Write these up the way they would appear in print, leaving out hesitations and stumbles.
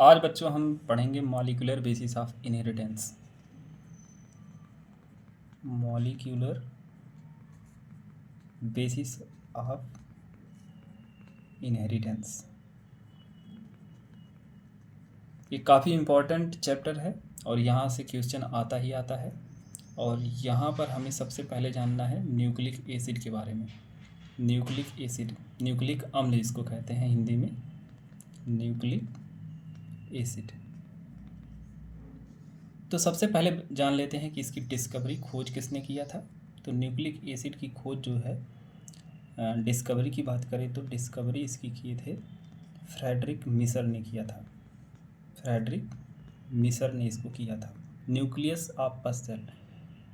आज बच्चों हम पढ़ेंगे molecular basis of inheritance. Molecular basis of inheritance ये काफ़ी इम्पोर्टेंट चैप्टर है और यहाँ से क्वेश्चन आता ही आता है। और यहाँ पर हमें सबसे पहले जानना है न्यूक्लिक एसिड के बारे में। न्यूक्लिक एसिड, न्यूक्लिक अम्ल इसको कहते हैं हिंदी में, न्यूक्लिक एसिड। तो सबसे पहले जान लेते हैं कि इसकी डिस्कवरी, खोज किसने किया था। तो न्यूक्लिक एसिड की खोज जो है, डिस्कवरी की बात करें तो डिस्कवरी इसकी किए थे फ्रेडरिक मिसर ने किया था। फ्रेडरिक मिसर ने इसको किया था। न्यूक्लियस ऑफ पस सेल,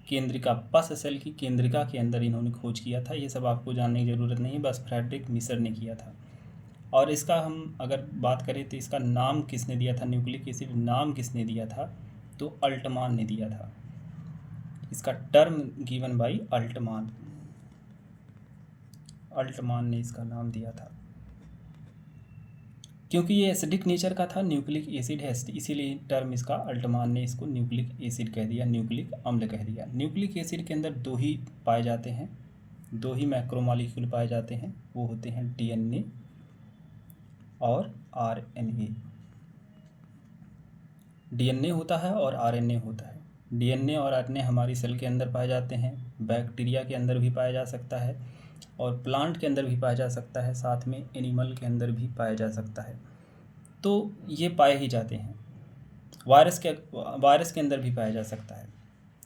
केंद्रिका, पस सेल की केंद्रिका के अंदर इन्होंने खोज किया था। ये सब आपको जानने की ज़रूरत नहीं है, बस फ्रेडरिक मिसर ने किया था। और इसका हम अगर बात करें तो इसका नाम किसने दिया था, न्यूक्लिक एसिड नाम किसने दिया था, तो अल्टमान ने दिया था। इसका term given by Altmann, Altmann ने इसका नाम दिया था। क्योंकि ये एसिडिक नेचर का था, न्यूक्लिक एसिड है, इसीलिए टर्म इसका अल्टमान ने इसको न्यूक्लिक एसिड कह दिया, न्यूक्लिक अम्ल कह दिया। न्यूक्लिक एसिड के अंदर दो ही पाए जाते हैं, दो ही मैक्रोमॉलिक्यूल पाए जाते हैं, वो होते हैं डीएनए और आरएनए। डीएनए होता है और आरएनए होता है। डीएनए और आरएनए हमारी सेल के अंदर पाए जाते हैं, बैक्टीरिया के अंदर भी पाया जा सकता है और प्लांट के अंदर भी पाया जा सकता है, साथ में एनिमल के अंदर भी पाया जा सकता है। तो ये पाए ही जाते हैं। वायरस के अंदर भी पाया जा सकता है।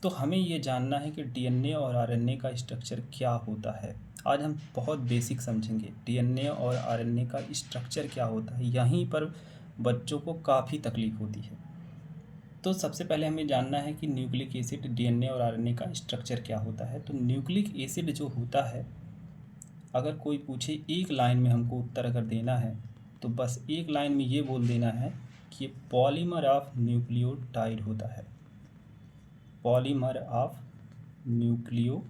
तो हमें ये जानना है कि डीएनए और आरएनए का स्ट्रक्चर क्या होता है। आज हम बहुत बेसिक समझेंगे डीएनए और आरएनए का स्ट्रक्चर क्या होता है। यहीं पर बच्चों को काफ़ी तकलीफ होती है। तो सबसे पहले हमें जानना है कि न्यूक्लिक एसिड, डीएनए और आरएनए का स्ट्रक्चर क्या होता है। तो न्यूक्लिक एसिड जो होता है, अगर कोई पूछे एक लाइन में हमको उत्तर अगर देना है तो बस एक लाइन में ये बोल देना है कि ये पॉलीमर ऑफ न्यूक्लियोटाइड होता है। पॉलीमर ऑफ न्यूक्लियोटाइड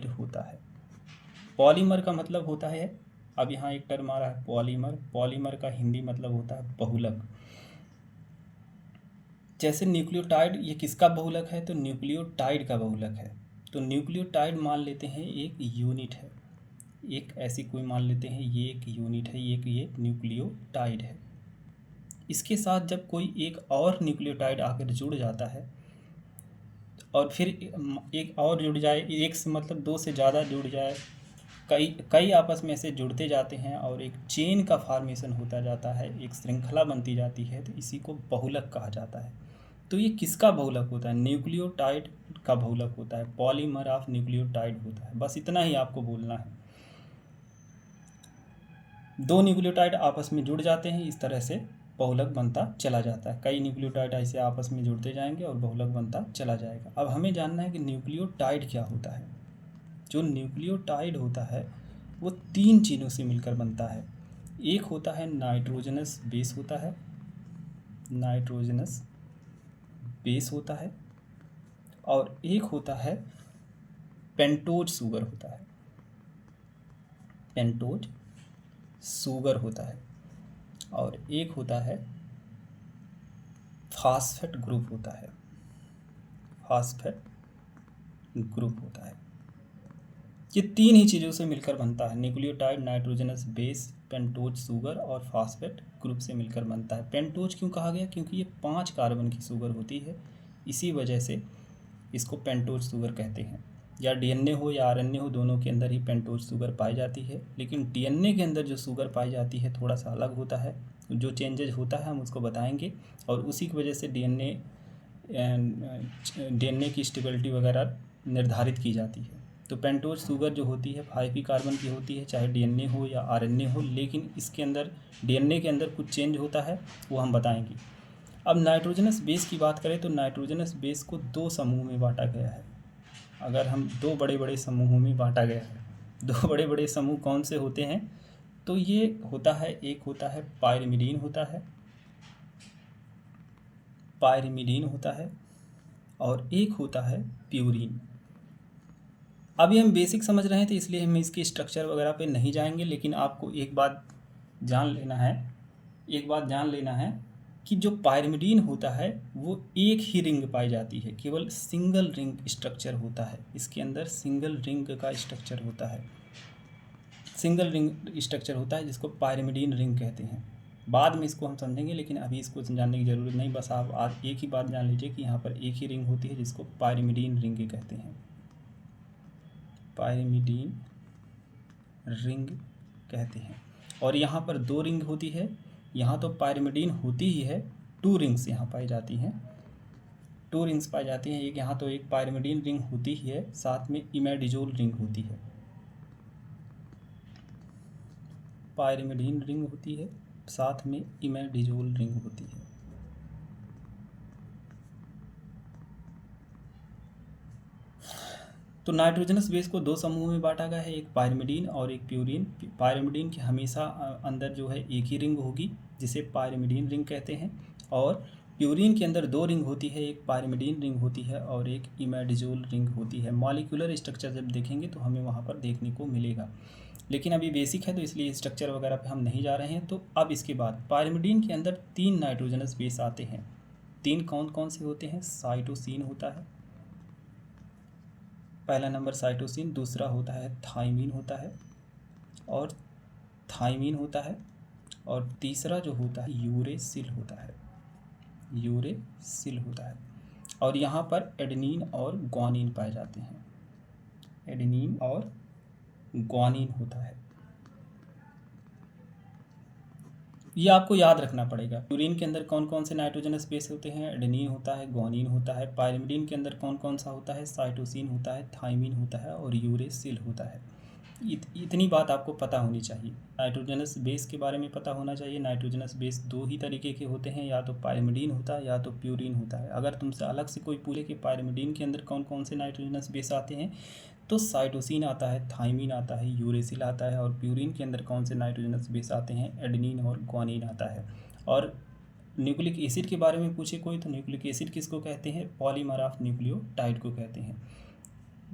होता है। पॉलीमर का मतलब होता है, अब यहाँ एक टर्म आ रहा है पॉलीमर, पॉलीमर का हिंदी मतलब होता है बहुलक। जैसे न्यूक्लियोटाइड, ये किसका बहुलक है, तो न्यूक्लियोटाइड का बहुलक है। तो न्यूक्लियोटाइड मान लेते हैं एक यूनिट है, एक ऐसी कोई मान लेते हैं ये एक यूनिट है, ये न्यूक्लियोटाइड है। इसके साथ जब कोई एक और न्यूक्लियोटाइड आकर जुड़ जाता है और फिर एक और जुड़ जाए, एक से मतलब दो से ज़्यादा जुड़ जाए, कई आपस में ऐसे जुड़ते जाते हैं और एक चेन का फॉर्मेशन होता जाता है, एक श्रृंखला बनती जाती है, तो इसी को बहुलक कहा जाता है। तो ये किसका बहुलक होता है, न्यूक्लियोटाइड का बहुलक होता है, पॉलीमर ऑफ न्यूक्लियोटाइड होता है। बस इतना ही आपको बोलना है। दो न्यूक्लियोटाइड आपस में जुड़ जाते हैं, इस तरह से बहुलक बनता चला जाता है। कई न्यूक्लियोटाइड ऐसे आपस में जुड़ते जाएंगे और बहुलक बनता चला जाएगा। अब हमें जानना है कि न्यूक्लियोटाइड क्या होता है। जो न्यूक्लियोटाइड होता है वो तीन चीज़ों से मिलकर बनता है। एक होता है नाइट्रोजनस बेस होता है, नाइट्रोजनस बेस होता है, और एक होता है पेंटोज शुगर होता है, पेंटोज शुगर होता है, और एक होता है फास्फेट ग्रुप होता है, फास्फेट ग्रुप होता है। ये तीन ही चीज़ों से मिलकर बनता है। Nucleotide nitrogenous base, pentose sugar और फास्फेट ग्रुप से मिलकर बनता है। पेंटोज क्यों कहा गया, क्योंकि ये 5 कार्बन की शुगर होती है, इसी वजह से इसको पेंटोज शुगर कहते हैं। या डीएनए हो या आरएनए हो, दोनों के अंदर ही पेंटोज शुगर पाई जाती है। लेकिन डीएनए के अंदर जो शुगर पाई जाती है थोड़ा सा अलग होता है, जो चेंजेज होता है हम उसको बताएंगे, और उसी की वजह से डीएनए की स्टेबिलिटी वगैरह निर्धारित की जाती है। तो पेंटोज शुगर जो होती है 5 कार्बन की होती है, चाहे डीएनए हो या आरएनए हो, लेकिन इसके अंदर डीएनए के अंदर कुछ चेंज होता है, वो हम बताएंगे। अब नाइट्रोजनस बेस की बात करें तो नाइट्रोजनस बेस को 2 समूह में बांटा गया है। अगर हम 2 बड़े बड़े समूहों में बांटा गया है, 2 बड़े बड़े समूह कौन से होते हैं, तो ये होता है, एक होता है पायरिमिडीन होता है, पायरिमिडीन होता है, और एक होता है प्यूरीन। अभी हम बेसिक समझ रहे हैं तो इसलिए हम इसके स्ट्रक्चर वगैरह पे नहीं जाएंगे, लेकिन आपको एक बात जान लेना है, एक बात जान लेना है कि जो पायरिमिडीन होता है वो एक ही रिंग पाई जाती है, केवल सिंगल रिंग स्ट्रक्चर होता है इसके अंदर, सिंगल रिंग का स्ट्रक्चर होता है, सिंगल रिंग स्ट्रक्चर होता है जिसको पायरिमिडीन रिंग कहते हैं। बाद में इसको हम समझेंगे, लेकिन अभी इसको जानने की ज़रूरत नहीं। बस आप आज एक ही बात जान लीजिए कि यहाँ पर एक ही रिंग होती है जिसको पायरिमिडीन रिंग कहते हैं, पायरिमिडीन रिंग कहते हैं। और यहाँ पर दो रिंग होती है, यहाँ तो पायरिमिडीन होती ही है, टू रिंग्स यहाँ पाई जाती हैं, टू रिंग्स पाई जाती हैं। एक यहाँ तो एक पायरिमिडीन रिंग होती ही है, साथ में इमेडिजोल रिंग होती है, पायरिमिडीन रिंग होती है, साथ में इमेडिजोल रिंग होती है। तो नाइट्रोजनस बेस को दो समूह में बांटा गया है, एक पायरिमिडीन और एक प्यूरीन। पायरिमिडीन की हमेशा अंदर जो है एक ही रिंग होगी जिसे पायरिमिडीन रिंग कहते हैं, और प्यूरीन के अंदर दो रिंग होती है, एक पायरिमिडीन रिंग होती है और एक इमेडिजोल रिंग होती है। मॉलिक्यूलर स्ट्रक्चर जब देखेंगे तो हमें वहाँ पर देखने को मिलेगा, लेकिन अभी बेसिक है तो इसलिए स्ट्रक्चर वगैरह पे हम नहीं जा रहे हैं। तो अब इसके बाद पायरिमिडीन के अंदर 3 नाइट्रोजनस बेस आते हैं। 3 कौन कौन से होते हैं? साइटोसिन होता है, पहला नंबर साइटोसिन, दूसरा होता है थाइमीन होता है, और थाइमीन होता है, और तीसरा जो होता है यूरेसिल होता है, यूरेसिल होता है। और यहाँ पर एडेनिन और ग्वानिन पाए जाते हैं, एडेनिन और ग्वानिन होता है। ये आपको याद रखना पड़ेगा। प्यूरीन के अंदर कौन कौन से नाइट्रोजनस बेस होते हैं? एडेनिन होता है, ग्वानिन होता है। पायरिमिडीन के अंदर कौन कौन सा होता है? साइटोसिन होता है, थाइमीन होता है और यूरेसिल होता है। इतनी बात आपको पता होनी चाहिए। नाइट्रोजनस बेस के बारे में पता होना चाहिए। नाइट्रोजनस बेस दो ही तरीके के होते हैं, या तो पायरिमिडीन होता है या तो प्यूरीन होता है। अगर तुमसे अलग से कोई पूछे कि पायरिमिडीन के अंदर कौन कौन से नाइट्रोजनस बेस आते हैं, तो साइटोसिन आता है, थाइमीन आता है, यूरेसिल आता है। और प्यूरीन के अंदर कौन से नाइट्रोजनस बेस आते हैं? एडेनिन और ग्वानिन आता है। और न्यूक्लिक एसिड के बारे में पूछे कोई, तो न्यूक्लिक एसिड किसको कहते हैं? पॉलीमर ऑफ न्यूक्लियोटाइड को कहते हैं,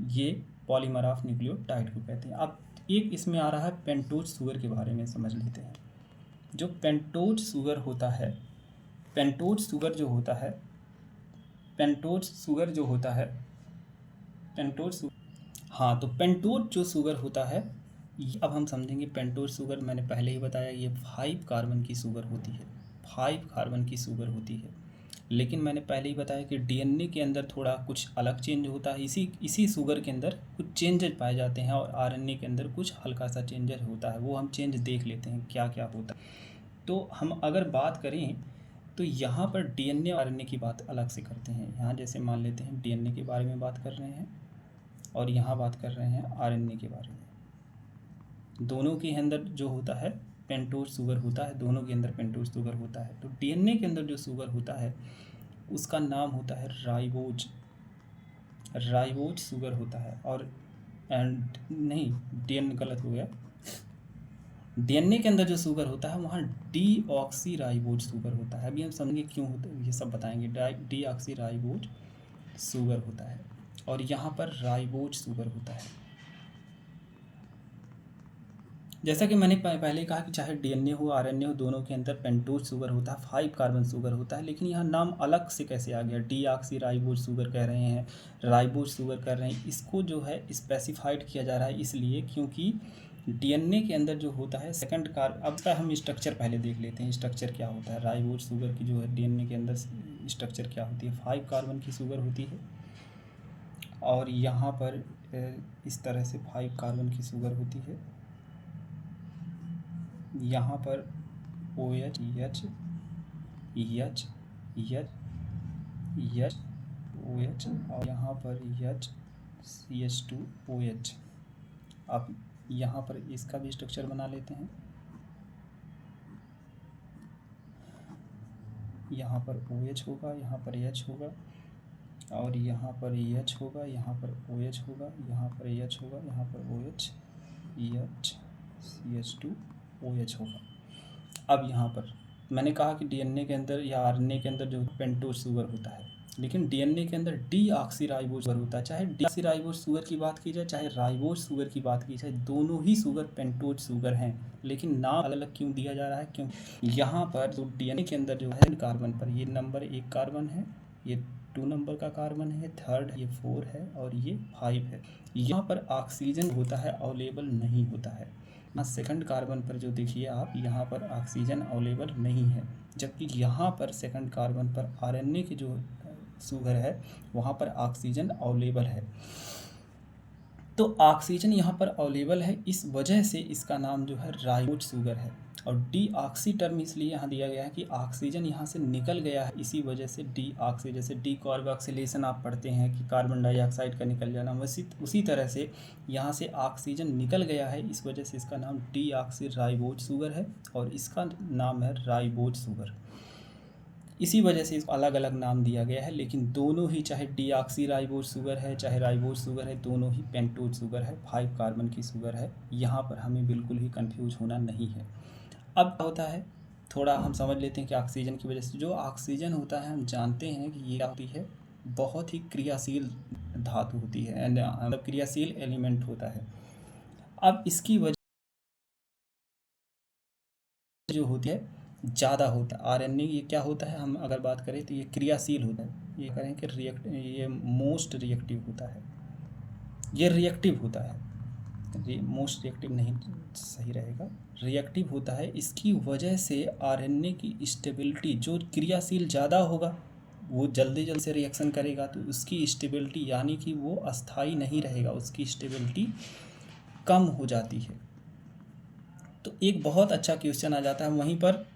ये पॉलीमर ऑफ न्यूक्लियोटाइड को कहते हैं। अब एक इसमें आ रहा है पेंटोज शुगर के बारे में समझ लेते हैं। जो पेंटोज शुगर होता है, पेंटोज शुगर जो होता है, पेंटोज शुगर जो होता है, पेंटोज, हाँ, तो पेंटोज जो शुगर होता है, अब हम समझेंगे। पेंटोज शुगर मैंने पहले ही बताया, ये 5 कार्बन की शुगर होती है, 5 कार्बन की शुगर होती है। लेकिन मैंने पहले ही बताया कि डीएनए के अंदर थोड़ा कुछ अलग चेंज होता है, इसी शुगर के अंदर कुछ चेंजेस पाए जाते हैं, और आरएनए के अंदर कुछ हल्का सा चेंजेस होता है। वो हम चेंज देख लेते हैं क्या क्या होता है। तो हम अगर बात करें तो यहाँ पर डीएनए और आरएनए की बात अलग से करते हैं। यहाँ जैसे मान लेते हैं डीएनए के बारे में बात कर रहे हैं, और यहाँ बात कर रहे हैं आरएनए के बारे में। दोनों के अंदर जो होता है पेंटोज शुगर होता है, दोनों के अंदर पेंटोज शुगर होता है। तो डीएनए के अंदर जो शुगर होता है उसका नाम होता है राइबोज, राइबोज शुगर होता है। और नहीं, डीएनए गलत हो गया। डीएनए के अंदर जो शुगर होता है वहाँ डीऑक्सी राइबोज शुगर होता है। अभी हम समझेंगे क्यों होता है, ये सब बताएंगे। डीऑक्सी राइबोज शुगर होता है, और यहाँ पर राइबोज शुगर होता है। जैसा कि मैंने पहले कहा कि चाहे डीएनए हो आरएनए हो, दोनों के अंदर पेंटोज शुगर होता है, 5 कार्बन शुगर होता है। लेकिन यहाँ नाम अलग से कैसे आ गया? डीऑक्सी राइबोज शुगर कह रहे हैं, राइबोज शुगर कर रहे हैं। इसको जो है स्पेसिफाइड किया जा रहा है इसलिए क्योंकि डीएनए के अंदर जो होता है सेकंड कार्बन, अब का हम स्ट्रक्चर पहले देख लेते हैं, स्ट्रक्चर क्या होता है। राइबोज शुगर की जो है डीएनए के अंदर स्ट्रक्चर क्या होती है? 5 कार्बन की शुगर होती है, और यहाँ पर इस तरह से 5 कार्बन की शुगर होती है। यहाँ पर OH H H H H OH, और यहाँ पर H CH2OH। अब यहाँ पर इसका भी स्ट्रक्चर बना लेते हैं। यहाँ पर OH होगा, यहाँ पर H होगा, और यहाँ पर H होगा, यहाँ पर OH होगा, यहाँ पर H होगा, यहाँ पर OH H CH2OH होगा। अब यहाँ पर मैंने कहा कि डीएनए के अंदर या आरएनए के अंदर जो पेंटोज शुगर होता है, लेकिन डीएनए के अंदर डीऑक्सीराइबोज शुगर होता है। चाहे डीऑक्सीराइबोज शुगर की बात की जाए, चाहे राइबोज शुगर की बात की जाए, दोनों ही शुगर पेंटोज शुगर हैं, लेकिन नाम अलग अलग क्यों दिया जा रहा है? क्यों यहाँ पर जो डीएनए के अंदर जो है कार्बन पर ये नंबर 1 कार्बन है, ये 2 नंबर का कार्बन है, थर्ड ये 4 है और ये 5 है। यहाँ पर ऑक्सीजन होता है अवेलेबल नहीं होता है। सेकंड कार्बन पर जो देखिए आप, यहाँ पर ऑक्सीजन अवेलेबल नहीं है, जबकि यहाँ पर सेकंड कार्बन पर आरएनए की जो शुगर है वहाँ पर ऑक्सीजन अवेलेबल है। तो ऑक्सीजन यहाँ पर अवेलेबल है, इस वजह से इसका नाम जो है राइबोज शुगर है। और डीऑक्सी टर्म इसलिए यहाँ दिया गया है कि ऑक्सीजन यहाँ से निकल गया है, इसी वजह से डीऑक्सी, जैसे डीकार्बोक्सिलेशन आप पढ़ते हैं कि कार्बन डाइऑक्साइड का निकल जाना, उसी तरह से यहाँ से ऑक्सीजन निकल गया है, इस वजह से इसका नाम डीऑक्सी राइबोज शुगर है और इसका नाम है राइबोज शुगर। इसी वजह से इसको अलग अलग नाम दिया गया है, लेकिन दोनों ही, चाहे डीऑक्सीराइबोज शुगर है चाहे राइबोज शुगर है, दोनों ही पेंटोज शुगर है, 5 कार्बन की शुगर है। यहाँ पर हमें बिल्कुल ही कंफ्यूज होना नहीं है। अब क्या होता है, थोड़ा हम समझ लेते हैं कि ऑक्सीजन की वजह से जो ऑक्सीजन होता है, हम जानते हैं कि ये होती है बहुत ही क्रियाशील धातु होती है, मतलब क्रियाशील एलिमेंट होता है। अब इसकी वजह जो होती है ज़्यादा होता है। आरएनए ये क्या होता है, हम अगर बात करें तो ये क्रियाशील होता है, ये करें कि ये मोस्ट रिएक्टिव होता है, ये रिएक्टिव होता है, मोस्ट रिएक्टिव नहीं सही रहेगा, रिएक्टिव होता है। इसकी वजह से आरएनए की स्टेबिलिटी, जो क्रियाशील ज़्यादा होगा वो जल्दी से रिएक्शन करेगा, तो उसकी स्टेबिलिटी यानी कि वो अस्थाई नहीं रहेगा, उसकी स्टेबिलिटी कम हो जाती है। तो एक बहुत अच्छा क्वेश्चन आ जाता है वहीं पर,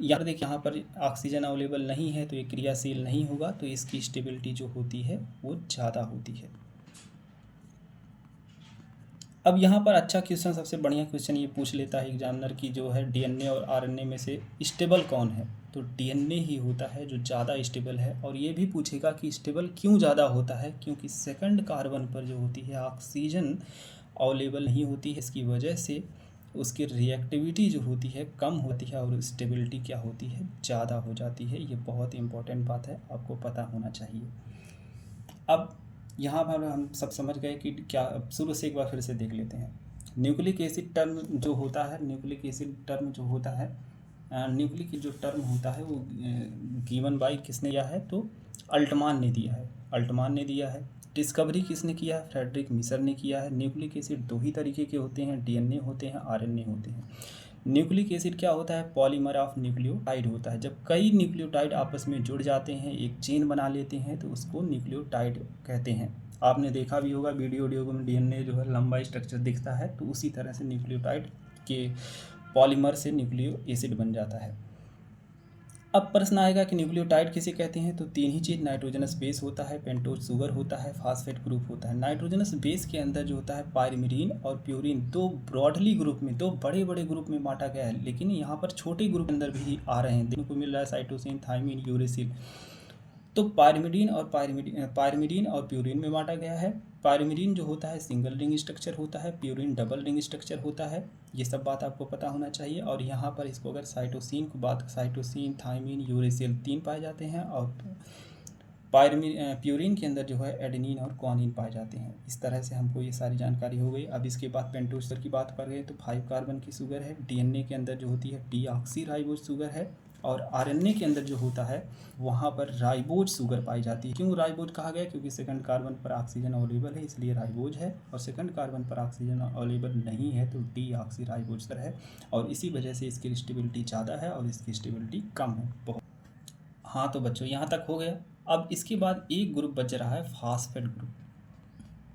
यहाँ देखिए, यहाँ पर ऑक्सीजन अवेलेबल नहीं है तो ये क्रियाशील नहीं होगा, तो इसकी स्टेबिलिटी जो होती है वो ज़्यादा होती है। अब यहाँ पर अच्छा क्वेश्चन, सबसे बढ़िया क्वेश्चन ये पूछ लेता है एग्जामिनर की, जो है डीएनए और आरएनए में से स्टेबल कौन है, तो डीएनए ही होता है जो ज़्यादा स्टेबल है। और ये भी पूछेगा कि स्टेबल क्यों ज़्यादा होता है, क्योंकि सेकंड कार्बन पर जो होती है ऑक्सीजन अवेलेबल नहीं होती है, इसकी वजह से उसकी रिएक्टिविटी जो होती है कम होती है और स्टेबिलिटी क्या होती है, ज़्यादा हो जाती है। ये बहुत इंपॉर्टेंट बात है, आपको पता होना चाहिए। अब यहाँ पर हम सब समझ गए कि क्या, शुरू से एक बार फिर से देख लेते हैं। न्यूक्लिक एसिड टर्म जो होता है, न्यूक्लिक एसिड टर्म जो होता है, न्यूक्लिक जो टर्म होता है वो गिवन बाई किसने दिया है, तो अल्टमान ने दिया है, अल्टमान ने दिया है। डिस्कवरी किसने किया है, फ्रेडरिक मिसर ने किया है। न्यूक्लिक एसिड दो ही तरीके के होते हैं, डीएनए होते हैं, आरएनए होते हैं। न्यूक्लिक एसिड क्या होता है, पॉलीमर ऑफ न्यूक्लियोटाइड होता है। जब कई न्यूक्लियोटाइड आपस में जुड़ जाते हैं, एक चेन बना लेते हैं, तो उसको न्यूक्लियोटाइड कहते हैं। आपने देखा भी होगा वीडियो में डीएनए जो है लंबा स्ट्रक्चर दिखता है, तो उसी तरह से न्यूक्लियोटाइड के पॉलीमर से न्यूक्लियो एसिड बन जाता है। अब प्रश्न आएगा कि न्यूक्लियोटाइड किसे कहते हैं, तो तीन ही चीज़, नाइट्रोजनस बेस होता है, पेंटोज शुगर होता है, फास्फेट ग्रुप होता है। नाइट्रोजनस बेस के अंदर जो होता है पायरिमिडीन और प्यूरिन, दो ब्रॉडली ग्रुप में, दो बड़े बड़े ग्रुप में बांटा गया है, लेकिन यहाँ पर छोटे ग्रुप के अंदर भी आ रहे हैं, देखने को मिल रहा है साइटोसिन, थाइमिन, यूरेसिल। तो पायरिमिडीन और प्यूरिन में बांटा गया है। पायरिमिडीन जो होता है सिंगल रिंग स्ट्रक्चर होता है, प्यूरिन डबल रिंग स्ट्रक्चर होता है। ये सब बात आपको पता होना चाहिए। और यहाँ पर इसको अगर साइटोसिन को बात, साइटोसिन, थाइमिन, यूरेसिल 3 पाए जाते हैं, और प्यूरिन के अंदर जो है एडेनिन और ग्वानिन पाए जाते हैं। इस तरह से हमको ये सारी जानकारी हो गई। अब इसके बाद पेंटोज शुगर की बात कर गए तो 5 कार्बन की शुगर है। डीएनए के अंदर जो होती है डीऑक्सीराइबोज शुगर है, और आरएनए के अंदर जो होता है वहाँ पर राइबोज शुगर पाई जाती है। क्यों राइबोज कहा गया, क्योंकि सेकंड कार्बन पर ऑक्सीजन अवेलेबल है, इसलिए राइबोज है, और सेकंड कार्बन पर ऑक्सीजन अवेलेबल नहीं है तो डीऑक्सीराइबोज है, और इसी वजह से इसकी स्टेबिलिटी ज़्यादा है और इसकी स्टेबिलिटी कम है बहुत। हाँ तो बच्चों यहाँ तक हो गया। अब इसके बाद एक ग्रुप बच रहा है फास्फेट ग्रुप।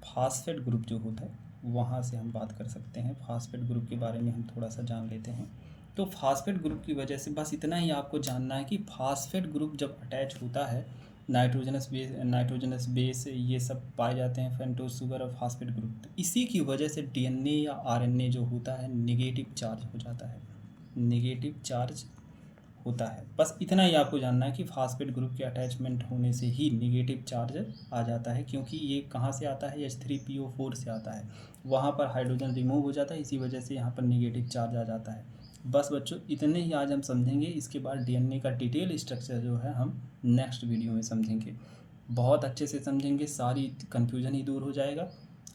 फास्फेट ग्रुप जो होता है वहाँ से हम बात कर सकते हैं, फास्फेट ग्रुप के बारे में हम थोड़ा सा जान लेते हैं। तो फास्फेट ग्रुप की वजह से बस इतना ही आपको जानना है कि फास्फेट ग्रुप जब अटैच होता है, नाइट्रोजनस बेस ये सब पाए जाते हैं, पेंटोज शुगर और फास्फेट ग्रुप, तो इसी की वजह से डीएनए या आरएनए जो होता है नेगेटिव चार्ज हो जाता है, नेगेटिव चार्ज होता है। बस इतना ही आपको जानना है कि फास्फेट ग्रुप के अटैचमेंट होने से ही नेगेटिव चार्ज आ जाता है, क्योंकि ये कहाँ से आता है, H3PO4 से आता है, वहाँ पर हाइड्रोजन रिमूव हो जाता है, इसी वजह से यहाँ पर नेगेटिव चार्ज आ जाता है। बस बच्चों इतने ही आज हम समझेंगे। इसके बाद डीएनए का डिटेल स्ट्रक्चर जो है हम नेक्स्ट वीडियो में समझेंगे। बहुत अच्छे से समझेंगे, सारी कन्फ्यूजन ही दूर हो जाएगा।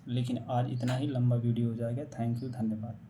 लेकिन आज इतना ही, लंबा वीडियो हो जाएगा। थैंक यू, धन्यवाद।